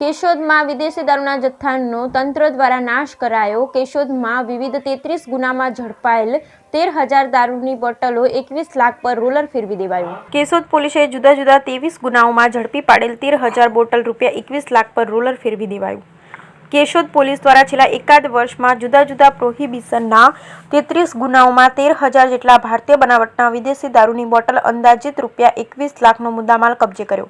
કેશોદમાં વિદેશી દારૂના જથ્થાનો તંત્ર દ્વારા નાશ કરાયો। કેશોદમાં વિવિધ 33 ગુનામાં ઝડપાયેલ 13,000 દારૂની બોટલો 21 લાખ પર રોલર ફેરવી દેવાયું। કેશોદ પોલીસે જુદા જુદા 23 ગુનાઓમાં ઝડપી પાડેલ 13,000 બોટલ રૂપિયા 21 લાખ પર રોલર ફેરવી દેવાયું। કેશોદ પોલીસ દ્વારા છેલ્લા એકાદ વર્ષમાં જુદા જુદા પ્રોહિબિશનના 33 ગુનાઓમાં 13,000 જેટલા ભારતીય બનાવટના વિદેશી દારૂની બોટલ અંદાજિત રૂપિયા 21 લાખનો મુદ્દામાલ કબજે કર્યો,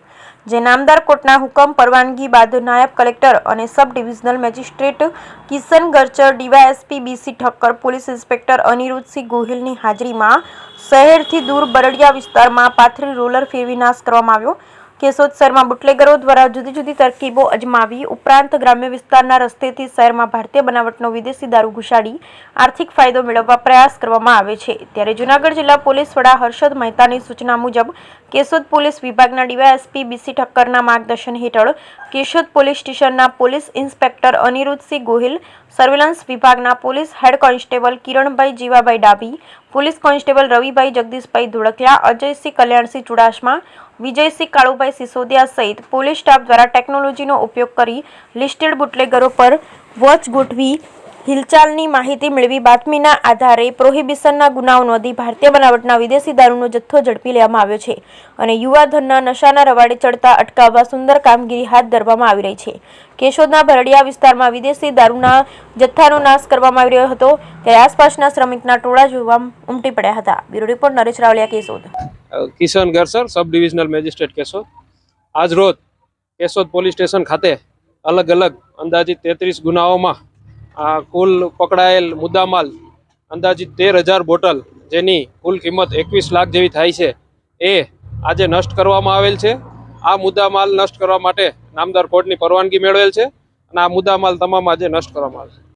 જે નામદાર કોર્ટના હુકમ પરવાનગી બાદ નાયબ કલેક્ટર અને sub divisional magistrate Kishan Garchar, DYSP BC Thakkar, police inspector Aniruddhsinh ગોહિલની હાજરીમાં શહેરથી દૂર બરડિયા વિસ્તારમાં પાથરી રોલર ફેરવી નાશ કરવામાં આવ્યો। કેશોદ શહેરમાં બુટલેગરો દ્વારા જુદી જુદી તરકીબો અજમાવી ઉપરાંત ગ્રામ્ય વિસ્તારના રસ્તેથી શહેરમાં ભારતીય બનાવટનો વિદેશી દારૂ ઘુસાડી આર્થિક ફાયદો મેળવવા પ્રયાસ કરવામાં આવે છે। ત્યારે જૂનાગઢ જિલ્લા પોલીસ વડા હર્ષદ મહેતાની સૂચના મુજબ કેશોદ પોલીસ વિભાગના ડીવાયએસપી બીસી ઠક્કરના માર્ગદર્શન હેઠળ કેશોદ પોલીસ સ્ટેશનના police inspector Aniruddhsinh Gohil, surveillance વિભાગના police head constable Kiranbhai Jivabhai Dabhi, police constable Ravibhai Jagdishbhai Dholakiya, Ajaysinh Kalyansinh Chudasama, Vijaysinh Kalubhai Sisodiya સહિત પોલીસ સ્ટાફ દ્વારા ટેકનોલોજીનો ઉપયોગ કરી લિસ્ટેડ બુટલેગરો પર વોચ ગોઠવી હિલચાલની માહિતી મેળવી બાતમીના આધારે પ્રોહિબિશનના ગુનાઓ નોંધી ભારતીય બનાવટના વિદેશી દારૂનો જથ્થો ઝડપી લેવામાં આવ્યો છે અને યુવાધનના નશાના રવાડે ચડતા અટકાવવા સુંદર કામગીરી હાથ ધરવામાં આવી રહી છે। કેશોદના ભરડિયા વિસ્તારમાં વિદેશી દારૂના જથ્થાનો નાશ કરવામાં આવી રહ્યો હતો, ત્યારે આસપાસના શ્રમિકના ટોળા જોવા ઉમટી પડ્યા હતા। Bureau report Naresh Ravaliya, Keshod. Kishan Garsar, sub divisional magistrate Keshod. આજ રોજ કેશોદ પોલીસ સ્ટેશન ખાતે અલગ અલગ અંદાજિત 33 ગુનાઓમાં કુલ પકડાયેલ મુદ્દામાલ અંદાજિત 13,000 બોટલ, જેની કુલ કિંમત 21 લાખ જેવી થાય છે, એ આજે નષ્ટ કરવામાં આવેલ છે। આ મુદ્દામાલ નષ્ટ કરવા માટે નામદાર કોર્ટની પરવાનગી મેળવેલ છે અને આ મુદ્દામાલ તમામ આજે નષ્ટ કરવામાં આવે છે।